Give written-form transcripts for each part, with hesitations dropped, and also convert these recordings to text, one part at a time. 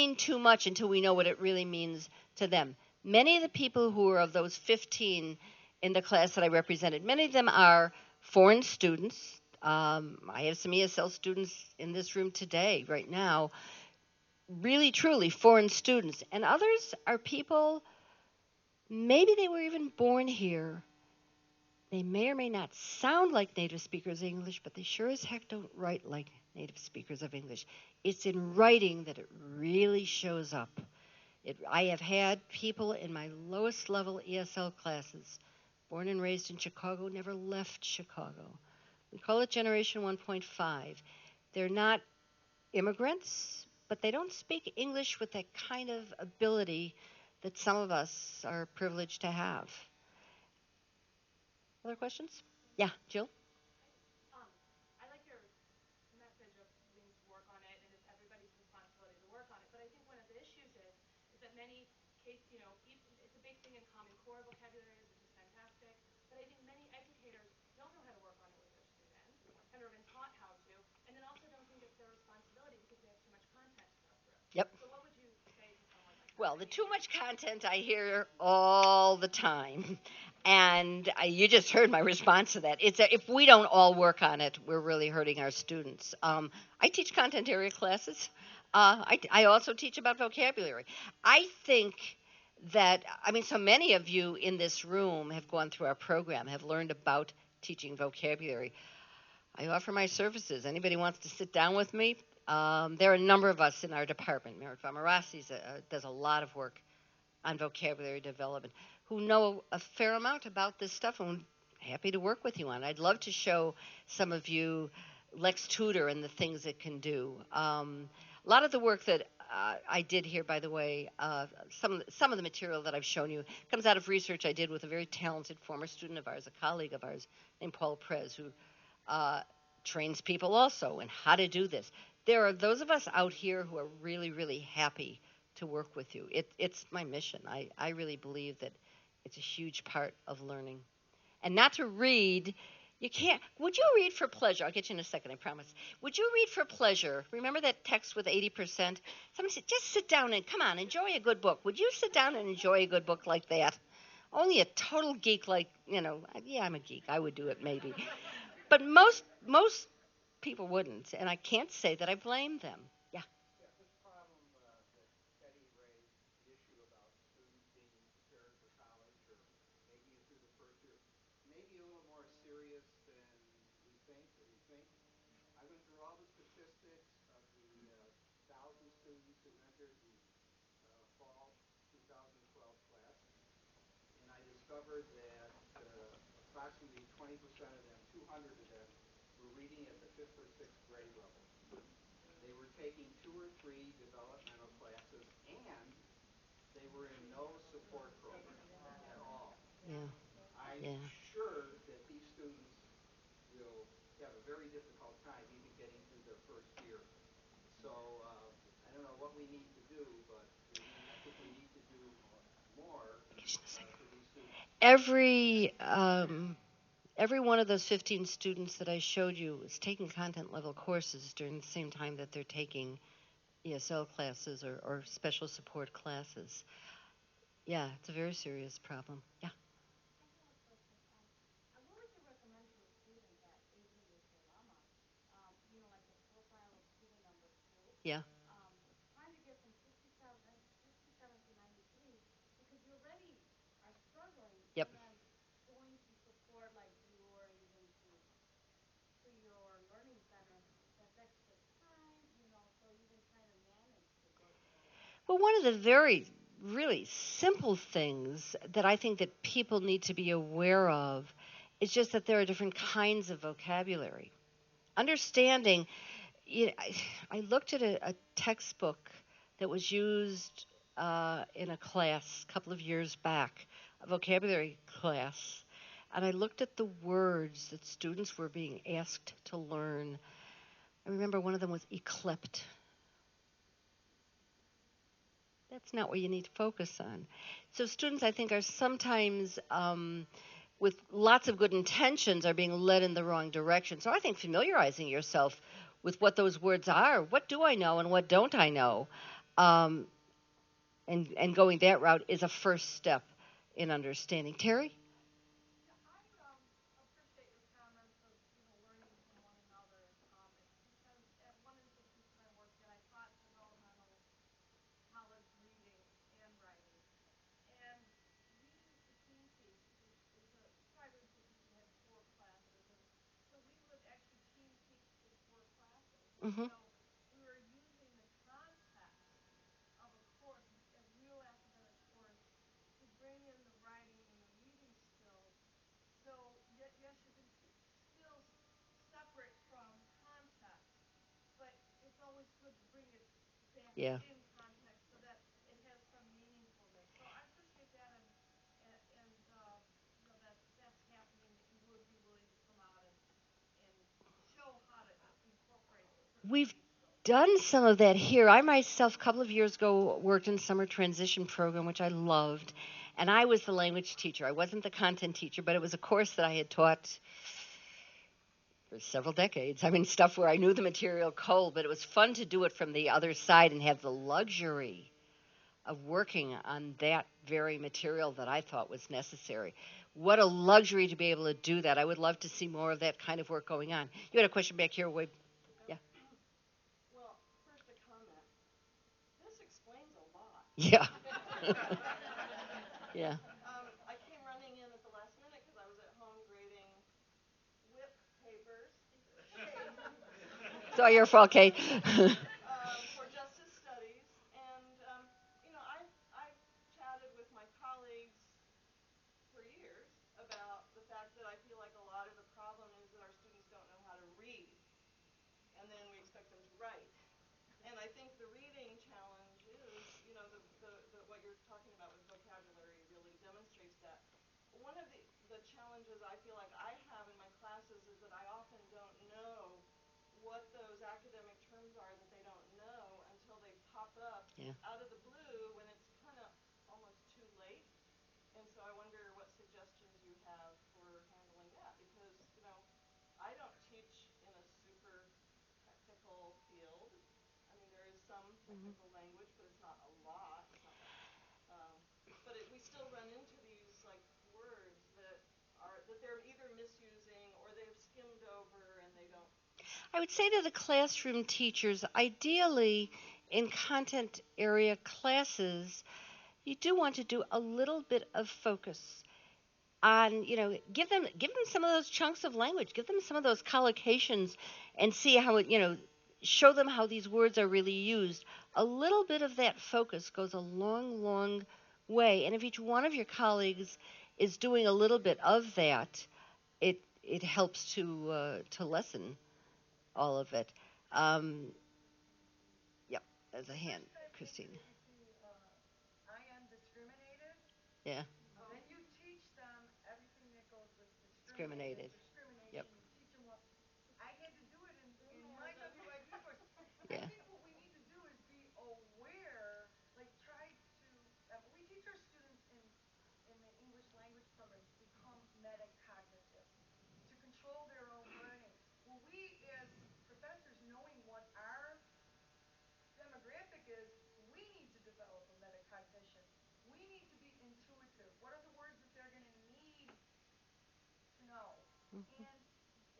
mean too much until we know what it really means to them. Many of the people who are of those 15 in the class that I represented, many of them are foreign students. I have some ESL students in this room today, right now, really, truly foreign students. And others are people, maybe they were even born here. They may or may not sound like native speakers of English, but they sure as heck don't write like native speakers of English. It's in writing that it really shows up. I have had people in my lowest level ESL classes, born and raised in Chicago, never left Chicago. We call it Generation 1.5. They're not immigrants, but they don't speak English with that kind of ability that some of us are privileged to have. Other questions? Yeah, Jill? I like your message of we need to work on it, and it's everybody's responsibility to work on it. But I think one of the issues is that many case, it's a big thing in Common Core vocabularies, which is fantastic. But I think many educators don't know how to work on it with their students, have never been taught how to, and then also don't think it's their responsibility because they have too much content to go through. Yep. So what would you say to someone like that? Well, the too much content I hear all the time. And you just heard my response to that. If we don't all work on it, we're really hurting our students. I teach content area classes. I also teach about vocabulary. I think that, so many of you in this room have gone through our program, have learned about teaching vocabulary. I offer my services. Anybody wants to sit down with me? There are a number of us in our department. Merit Vamarasi does a lot of work on vocabulary development who know a fair amount about this stuff, and I'm happy to work with you on it. I'd love to show some of you Lex Tutor and the things it can do. A lot of the work that I did here, by the way, some of the material that I've shown you comes out of research I did with a very talented former student of ours, a colleague of ours named Paul Prez, who trains people also in how to do this. There are those of us out here who are really, really happy to work with you. It's my mission. I really believe that it's a huge part of learning. And not to read, you can't. Would you read for pleasure? I'll get you in a second, I promise. Would you read for pleasure? Remember that text with 80%? Somebody said, just sit down and, come on, enjoy a good book. Would you sit down and enjoy a good book like that? Only a total geek like, yeah, I'm a geek. I would do it maybe. But most people wouldn't, and I can't say that I blame them. Yeah. Yeah, this problem that Betty raised, the issue about students being prepared for college or making it through the first year, maybe a little more serious than we think or you think. I went through all the statistics of the 1,000 students who entered the fall 2012 class, and I discovered that approximately 20% of them, 200 of them, were reading at the 5th or 6th grade level. They were taking 2 or 3 developmental classes, and they were in no support program at all. Yeah. I'm Yeah. sure that these students will have a very difficult time even getting through their first year. So I don't know what we need to do, but I think we need to do more for these students. Every one of those 15 students that I showed you is taking content level courses during the same time that they're taking ESL classes or special support classes. Yeah, it's a very serious problem. Yeah. What would you recommend to a student that is in this dilemma? Like the profile of student number 2. Yeah. Trying to get from 67 to 93 because you already are struggling. Yep. And then going to support like you or even to your learning center, that's extra time, so even trying to manage the workload. Well, one of the very, really simple things that I think that people need to be aware of is just that there are different kinds of vocabulary. Understanding, I looked at a textbook that was used in a class a couple of years back, a vocabulary class, and I looked at the words that students were being asked to learn. I remember one of them was eclipsed. That's not what you need to focus on. So students, I think, are sometimes, with lots of good intentions, are being led in the wrong direction. So I think familiarizing yourself with what those words are, what do I know and what don't I know, um, and going that route is a first step in understanding. Terry? Yeah, I appreciate your comments of learning from one another, because at one institution I worked at, I taught developmental college reading and writing, and we used to team teach. It was a private institution, had 4 classes, and so we would actually team teach the 4 classes, and Mm-hmm. so we were using the context of a course, a real academic course, to bring in the writing and the reading skills. So yes, you can teach skills separate from context, but it's always good to bring it back Yeah. in context so that it has some meaningfulness. So I appreciate that, and that's happening, that you would be willing to come out and show how to incorporate certain We've reading skills. done some of that here. I myself, a couple of years ago, worked in summer transition program, which I loved, and I was the language teacher. I wasn't the content teacher, but it was a course that I had taught for several decades. I mean, stuff where I knew the material cold, but it was fun to do it from the other side and have the luxury of working on that very material that I thought was necessary. What a luxury to be able to do that. I would love to see more of that kind of work going on. You had a question back here, Wade? Yeah. Well, first a comment. This explains a lot. Yeah. Yeah. I came running in at the last minute because I was at home grading whip papers, Kate, It's all your fault, Kate. for justice studies, and I've chatted with my colleagues for years about the fact that I feel like a lot of the problem is that our students don't know how to read, and then we expect them to write. And I think the reading challenge is, what you're talking about with vocabulary really demonstrates that. One of the challenges I feel like I have in my classes is that I often don't know what those academic terms are that they don't know until they pop up Yeah. out of the blue when it's kind of almost too late. And so I wonder what suggestions you have for handling that, because, I don't teach in a super technical field. I mean, there is some technical language, but it's not a lot. It's not like, but we still run into these like words that they're either misusing or they've skimmed over and they don't. I would say to the classroom teachers, ideally in content area classes, you do want to do a little bit of focus on, give them some of those chunks of language, give them some of those collocations and see how it, show them how these words are really used. A little bit of that focus goes a long, long way. And if each one of your colleagues is doing a little bit of that, it helps to lessen all of it. Um, yep, there's a hand, First time Christine. teachers, you see, I am discriminated. Yeah, Then you teach them everything that goes with discriminated, discriminated. Yep. discrimination. You teach them what. I had to do it in my WIP course. I Yeah. think what we need to do is be aware, like try to. We teach our students in the English language program to become metacognitive, to control their own learning. Well, we as professors, knowing what our demographic is, we need to develop a metacognition. We need to be intuitive. What are the words that they're going to need to know? Mm-hmm. And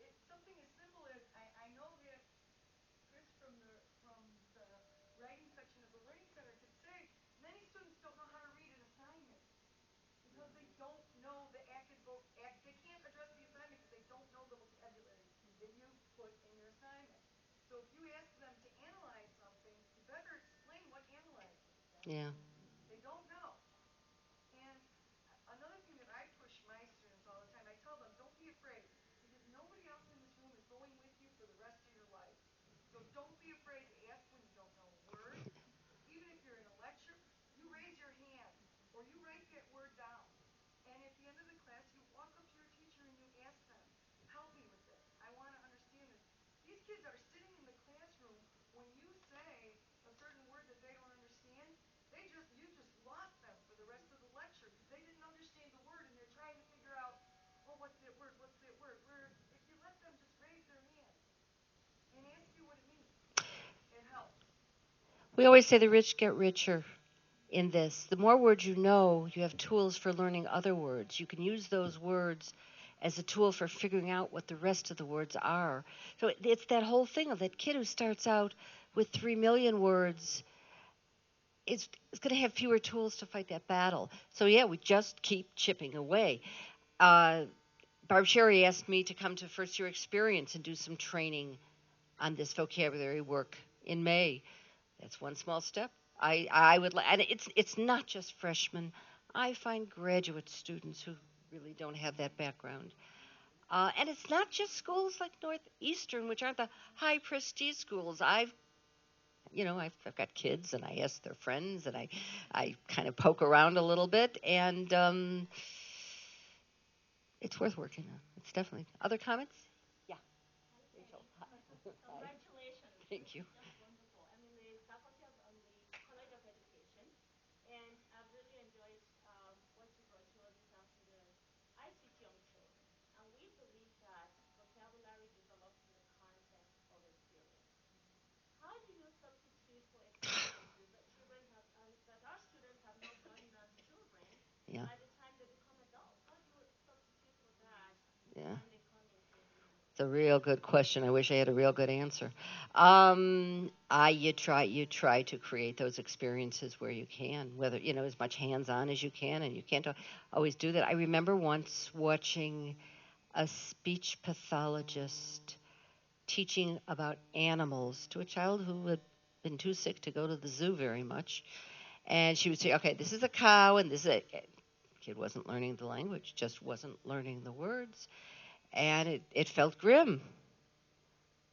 it's something as simple as I know that Chris from the writing section of the Learning Center could say many students don't know how to read an assignment because they don't know the they can't address the assignment because they don't know the vocabulary that you put in your assignment. So if you ask them to analyze something, you better explain what analyze means. Yeah. They don't know. And another thing that I push my students all the time, I tell them, don't be afraid because nobody else in this room is going with you for the rest of your life. So don't be afraid to ask when you don't know a word. Even if you're in a lecture, you raise your hand or you write that word down. And at the end of the class, you walk up to your teacher and you ask them, help me with this. I want to understand this. These kids are sitting in the classroom when you say a certain word that they don't understand. You just lost them for the rest of the lecture because they didn't understand the word and they're trying to figure out, well, what's that word? What's that word? Where if you let them just raise their hand and ask you what it means, it helps. We always say the rich get richer in this. The more words you know, you have tools for learning other words. You can use those words as a tool for figuring out what the rest of the words are. So it's that whole thing of that kid who starts out with 3 million words is going to have fewer tools to fight that battle. So yeah, we just keep chipping away. Uh, Barb Sherry asked me to come to first year experience and do some training on this vocabulary work in May. That's one small step. I would like, and it's not just freshmen. I find graduate students who really don't have that background. And it's not just schools like Northeastern, which aren't the high prestige schools. I've got kids, and I ask their friends, and I kind of poke around a little bit, and it's worth working on. It's definitely. Other comments? Yeah, Rachel. Congratulations. Thank you. Just wonderful. I'm in the Faculty of the College of Education, and I've really enjoyed what you brought to us this afternoon. I teach young children, and we believe that vocabulary develops through the content of experience. How do you substitute for experiences that children have, that our students have not gotten as children Yeah. by the time they become adults? How do you substitute for that Yeah. when they come into the university? It's a real good question. I wish I had a real good answer. You try to create those experiences where you can, whether as much hands-on as you can, and you can't always do that. I remember once watching a speech pathologist teaching about animals to a child who had been too sick to go to the zoo very much, and she would say, "Okay, this is a cow, and this is a." Kid wasn't learning the language, just wasn't learning the words, and it felt grim.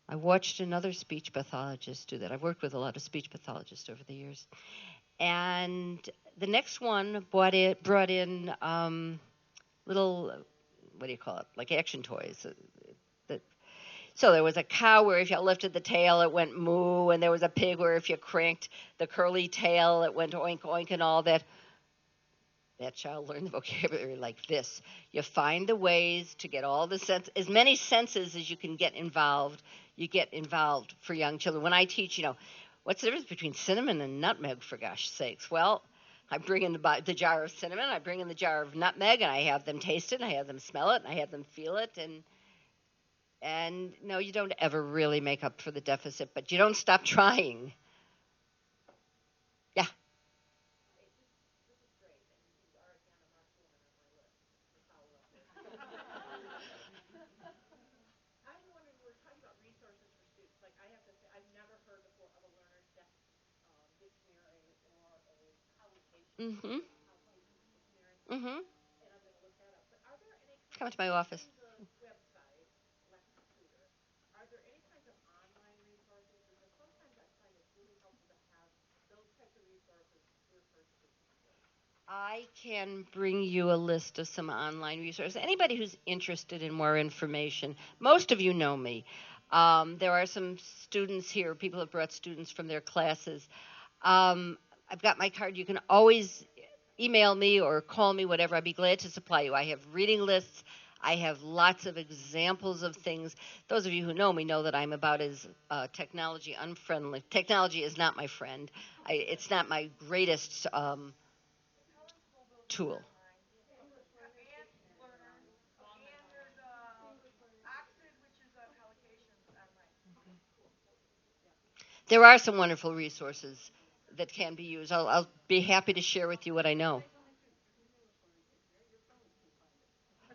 I watched another speech pathologist do that. I've worked with a lot of speech pathologists over the years. And the next one brought in little, what do you call it, like action toys. That, so there was a cow where if you lifted the tail, it went moo, and there was a pig where if you cranked the curly tail, it went oink oink and all that. That child learned the vocabulary like this. You find the ways to get all the sense, as many senses as you can get involved. You get involved for young children. When I teach, what's the difference between cinnamon and nutmeg? For gosh sakes, well, I bring in the jar of cinnamon, I bring in the jar of nutmeg, and I have them taste it, and I have them smell it, and I have them feel it, and no, you don't ever really make up for the deficit, but you don't stop trying. Yeah. Mhm. Mhm. Come to my office. I can bring you a list of some online resources. Anybody who's interested in more information, most of you know me. There are some students here, people have brought students from their classes. Um, I've got my card. You can always email me or call me, whatever. I'd be glad to supply you. I have reading lists. I have lots of examples of things. Those of you who know me know that I'm about as technology unfriendly. Technology is not my friend. It's not my greatest tool. And Learner, and there's Oxid, which is Collocations online. There are some wonderful resources that can be used. I'll be happy to share with you what I know.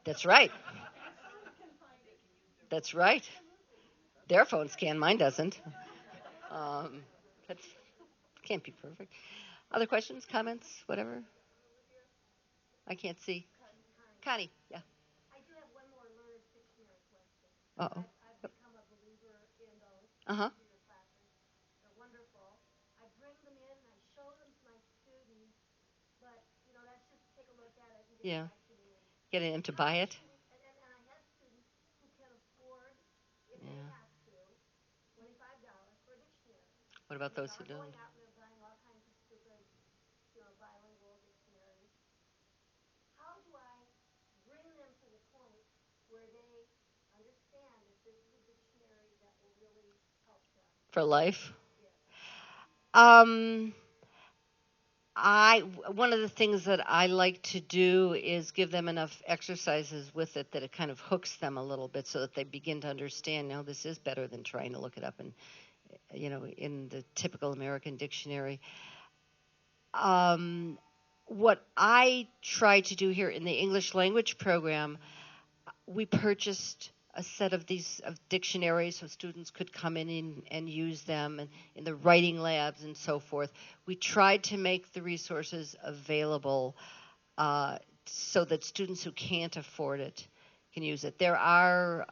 That's right. That's right. Their phones can, mine doesn't. Um, that can't be perfect. Other questions, comments, whatever? I can't see. Connie, yeah. I do have one more learner's dictionary question. Uh-oh. I've become a believer in those Uh-huh. through your classes. They're wonderful. I bring them in and I show them to my students, but that's just to take a look at it and get Yeah. it back to me. And Getting them to how buy it? can we? And I have students who can afford, if they Yeah. have to, $25 for a dictionary. What about And they those who are don't? going out and they're buying all kinds of stupid, bilingual dictionaries. How do I bring them to the point where they understand that this is a dictionary that will really help them? For life? Yes. Um, one of the things that I like to do is give them enough exercises with it that it kind of hooks them a little bit so that they begin to understand, now this is better than trying to look it up in, in the typical American dictionary. Um, what I try to do here in the English language program, we purchased a set of these of dictionaries so students could come in and use them, and in the writing labs and so forth. We tried to make the resources available so that students who can't afford it can use it. There are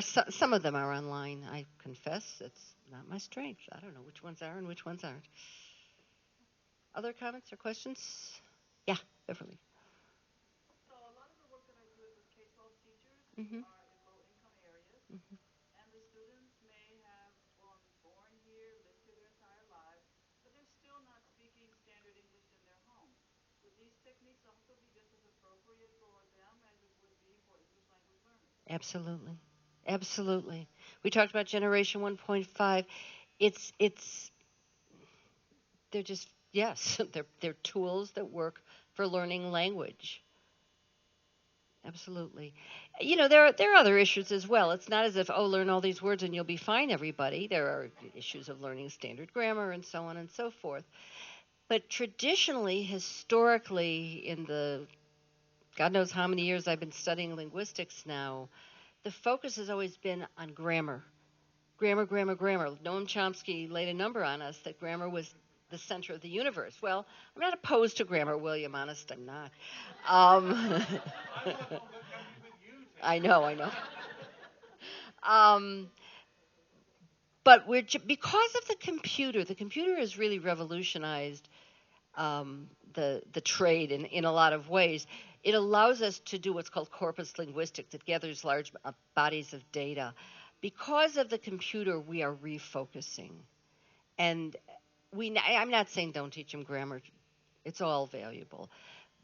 some of them are online. I confess it's not my strength. I don't know which ones are and which ones aren't. Other comments or questions? Yeah, Beverly. So a lot of the work that I do is with K-12 teachers who Mhm. are in low-income areas, Mhm. and the students may have born here, lived here their entire lives, but they're still not speaking standard English in their home. Would these techniques also be just as appropriate for them as it would be for English language learners? Absolutely. Absolutely. We talked about generation 1.5. It's they're just, yes, they're tools that work for learning language. Absolutely. There are other issues as well. It's not as if, oh, learn all these words and you'll be fine, everybody. There are issues of learning standard grammar and so on and so forth. But traditionally, historically, in the God knows how many years I've been studying linguistics now, the focus has always been on grammar. Grammar, grammar, grammar. Noam Chomsky laid a number on us that grammar was the center of the universe. Well, I'm not opposed to grammar, William. Honest, I'm not. Um, I know, I know. Um, but because of the computer has really revolutionized the trade in a lot of ways. It allows us to do what's called corpus linguistics. It gathers large bodies of data. Because of the computer, we are refocusing. And I'm not saying don't teach them grammar. It's all valuable.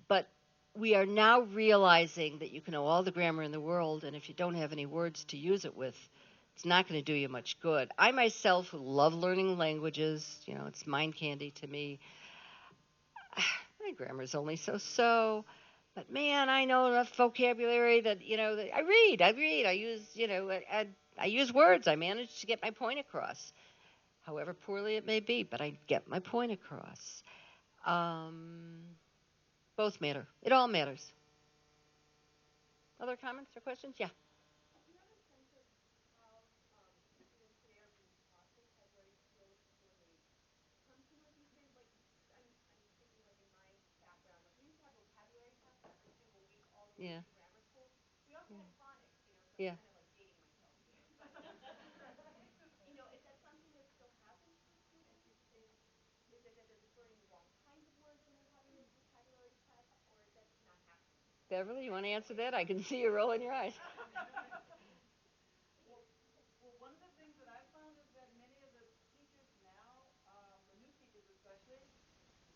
But we are now realizing that you can know all the grammar in the world, and if you don't have any words to use it with, it's not going to do you much good. I myself love learning languages. It's mind candy to me. My grammar's only so, but man, I know enough vocabulary that that I use I use words. I manage to get my point across, however poorly it may be, but I get my point across. Um, Both matter. It all matters. Other comments or questions? Yeah. Do you have a sense of how students today are being taught vocabulary skills when they come to work these days? Like, I'm thinking like in my background, like we used to have vocabulary tests every single week all the way Yeah. through grammar school. We also had phonics, so I'm Yeah. kind of like dating myself here. But is that something that still happens for students? Is it that they're just learning the wrong kinds of words when they're having those vocabulary tests, or is that not happening Beverly, you want to answer that? I can see you rolling your eyes. Well, well, one of the things that I've found is that many of the teachers now, the new teachers especially,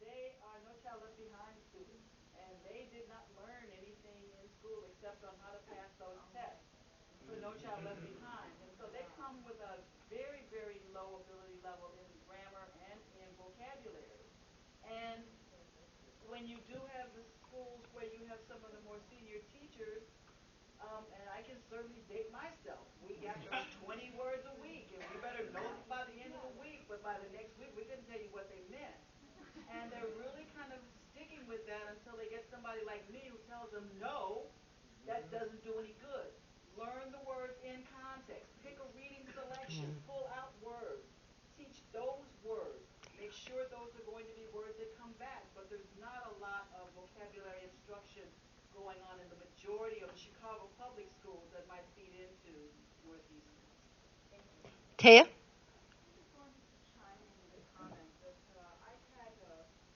they are no child left behind students, and they did not learn anything in school except on how to pass those tests for no child left behind. And so they come with a very, very low ability level in grammar and in vocabulary. And when you do have the schools where you have some of the more senior teachers, and I can certainly date myself. We got those 20 words a week, and we better know them by the end of the week, but by the next week we couldn't tell you what they meant. And they're really kind of sticking with that until they get somebody like me who tells them, no, that doesn't do any good. Learn the words in context. Pick a reading selection. Pull out words. Teach those words. Make sure those are going to be words that come back. But there's not a lot of vocabulary instruction going on in the majority of the Chicago public schools that might feed into Northeastern. Thank you. Taya? I just wanted to chime in with a comment that I've had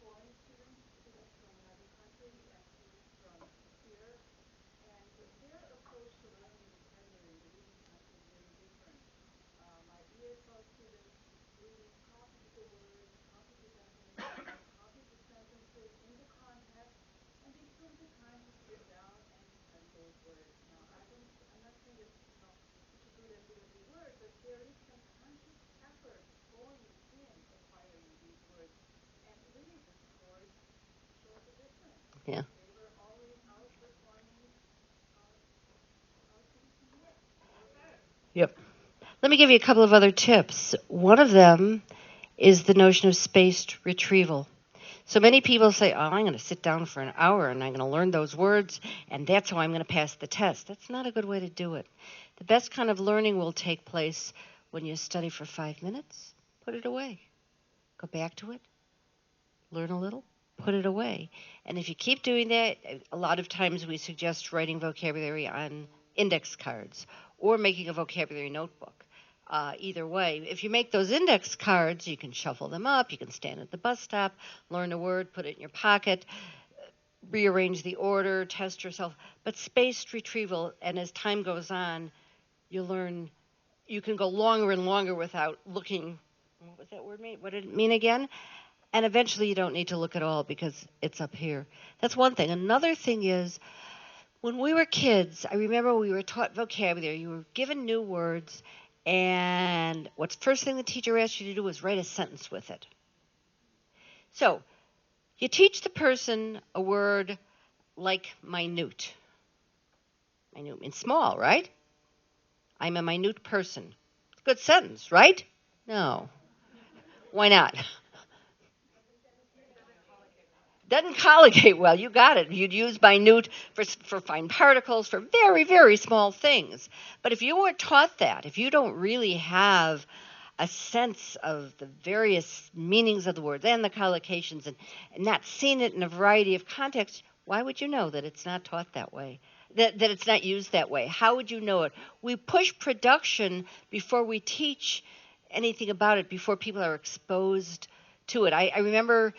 foreign students, students from another country, and students from here, and their approach to learning vocabulary and the reading tests is very different. My ESL students really copied the words, copied the definitions, copied the sentences in the context, and they took the time to sit down and study those words. Now, I'm not saying that we should do it every word, but there is some Yeah. They were always outperforming our citizen work. They were better. Yep. Let me give you a couple of other tips. One of them is the notion of spaced retrieval. So many people say, oh, I'm going to sit down for an hour and I'm going to learn those words, and that's how I'm going to pass the test. That's not a good way to do it. The best kind of learning will take place when you study for 5 minutes, put it away, go back to it, learn a little, put it away. And if you keep doing that, a lot of times we suggest writing vocabulary on index cards or making a vocabulary notebook. Either way, if you make those index cards, you can shuffle them up, you can stand at the bus stop, learn a word, put it in your pocket, rearrange the order, test yourself. But spaced retrieval, and as time goes on, you learn, you can go longer and longer without looking. What was that word mean? What did it mean again? And eventually you don't need to look at all because it's up here. That's one thing. Another thing is when we were kids, I remember we were taught vocabulary. You were given new words, and what's the first thing the teacher asked you to do was write a sentence with it. So you teach the person a word like minute. Minute means small, right? I'm a minute person. Good sentence, right? No. Why not? Doesn't colligate well. You got it. You'd use minute for fine particles, for very, very small things. But if you weren't taught that, if you don't really have a sense of the various meanings of the words and the collocations and not seen it in a variety of contexts, why would you know that it's not taught that way? That it's not used that way? How would you know it? We push production before we teach anything about it, before people are exposed to it. I remember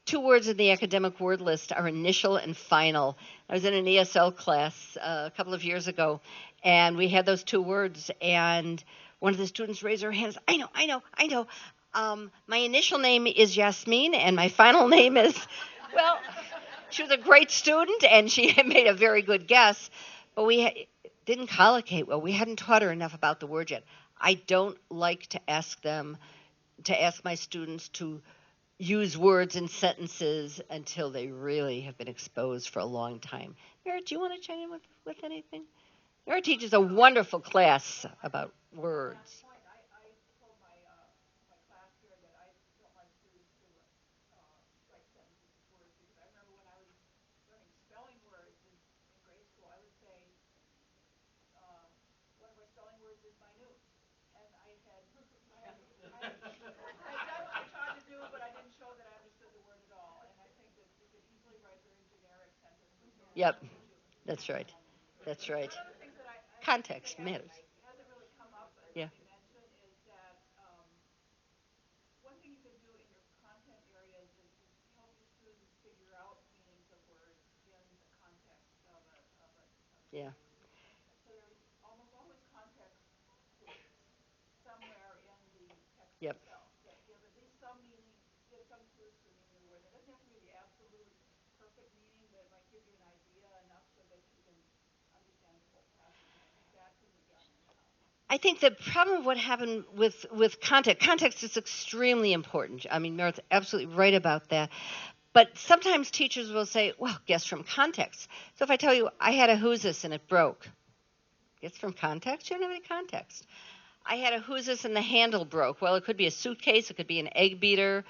two words in the academic word list are initial and final. I was in an ESL class a couple of years ago, and we had those two words, and one of the students raised her hands. I know. My initial name is Yasmin, and my final name is, well, she was a great student, and she made a very good guess, but didn't collocate well. We hadn't taught her enough about the word yet. I don't like to ask my students to use words in sentences until they really have been exposed for a long time. Merritt, do you want to chime in with anything? Merritt teaches a wonderful class about words. I told my class here that I don't like students to write sentences with words because I remember when I was learning spelling words in grade school, I would say one of our spelling words is minute, and I tried to do, but I didn't show that I understood the word at all. And I think that you could easily write very generic sentences. Yep, that's right. That's right. One of the things that I Context matters. hasn't really come up, but Yeah. let me mention is that one thing you can do in your content areas is help your students figure out meanings of words in the context of a Yeah. so there's almost always context clues somewhere in the text Yep. itself that give at least some meaning, give some clues to the meaning of the word. It doesn't have to be the absolute perfect meaning, but it might give you an idea enough so that you can understand the whole passage. And I think that can be done in context. I think the problem of what happened with context is extremely important. I mean, Meredith's absolutely right about that. But sometimes teachers will say, well, guess from context. So if I tell you, I had a who's this and it broke, guess from context? You don't have any context. I had a who's this and the handle broke. Well, it could be a suitcase, it could be an egg beater.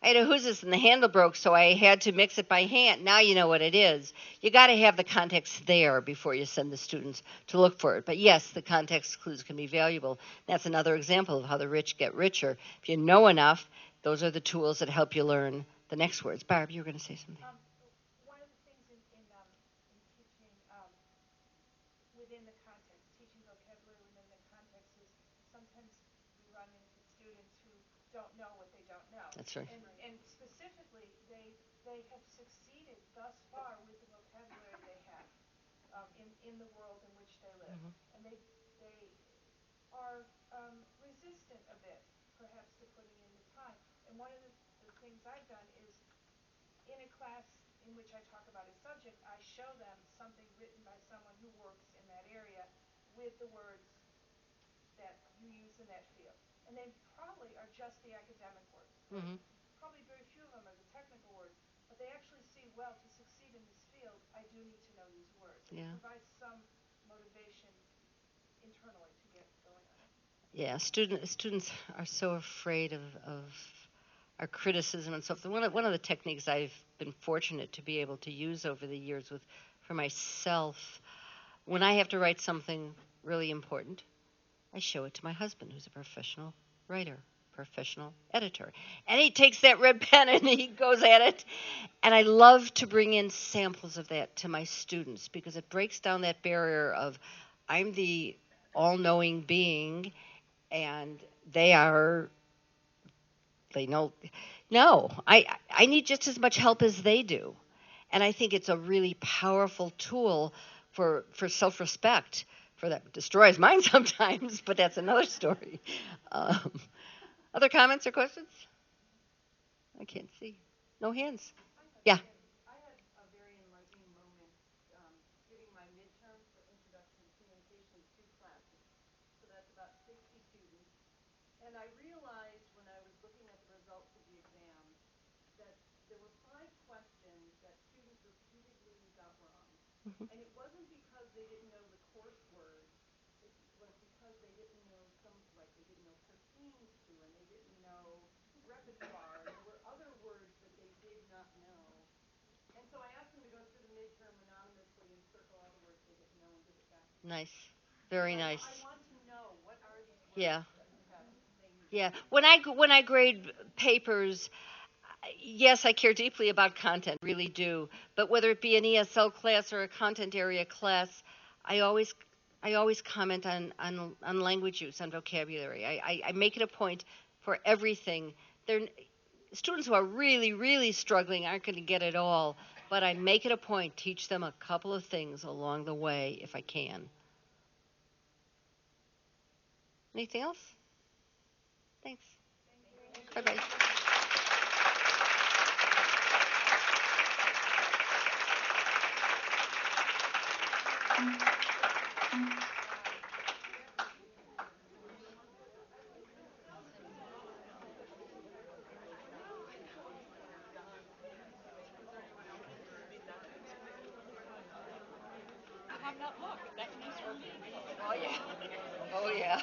I had a who's this and the handle broke, so I had to mix it by hand. Now you know what it is. You got to have the context there before you send the students to look for it. But yes, the context clues can be valuable. That's another example of how the rich get richer. If you know enough, those are the tools that help you learn the next words. Barb, you were going to say something. One of the things in teaching within the context, teaching vocabulary within the context is sometimes we run into students who don't know what they don't know. That's right. And specifically, they have succeeded thus far with the vocabulary they have in the world in which they live. Mm-hmm. And they are resistant a bit, perhaps, to putting in the time. And one of the things I've done is in a class in which I talk about a subject, I show them something written by someone who works in that area with the words that you use in that field. And they probably are just the academic words. Mm-hmm. Probably very few of them are the technical words, but they actually see, well, to succeed in this I do need to know these words. And Yeah. it provides some motivation internally to get going on it. Yeah, students are so afraid of our criticism and so forth. One of the techniques I've been fortunate to be able to use over the years with for myself, when I have to write something really important, I show it to my husband, who's a professional writer, professional editor. And he takes that red pen and he goes at it. And I love to bring in samples of that to my students because it breaks down that barrier of I'm the all knowing being and they are they know no, I need just as much help as they do. And I think it's a really powerful tool for self-respect. For that destroys mine sometimes, but that's another story. Um, Other comments or questions? I can't see. No hands. Yeah. I had a very enlightening moment giving my midterm for Introduction to Communication to classes. So that's about 60 students. And I realized when I was looking at the results of the exam that there were 5 questions that students repeatedly got wrong. Mhm. And it wasn't because they didn't know the course words. It was because they didn't know like they didn't know Perkins too, and they didn't know repertoire, and there were other words that they did not know. And so I asked them to go through the midterm anonymously and circle all the words they didn't know and give it back to me. Nice. Very I nice. want to know what are these words Yeah. that you have saying you Yeah. don't know. When I grade papers, yes, I care deeply about content, really do. But whether it be an ESL class or a content area class, I always I always comment on language use, on vocabulary. I make it a point for everything. They're, students who are really, really struggling aren't going to get it all, but I make it a point, teach them a couple of things along the way if I can. Anything else? Thanks. Bye bye. Oh yeah. Oh yeah.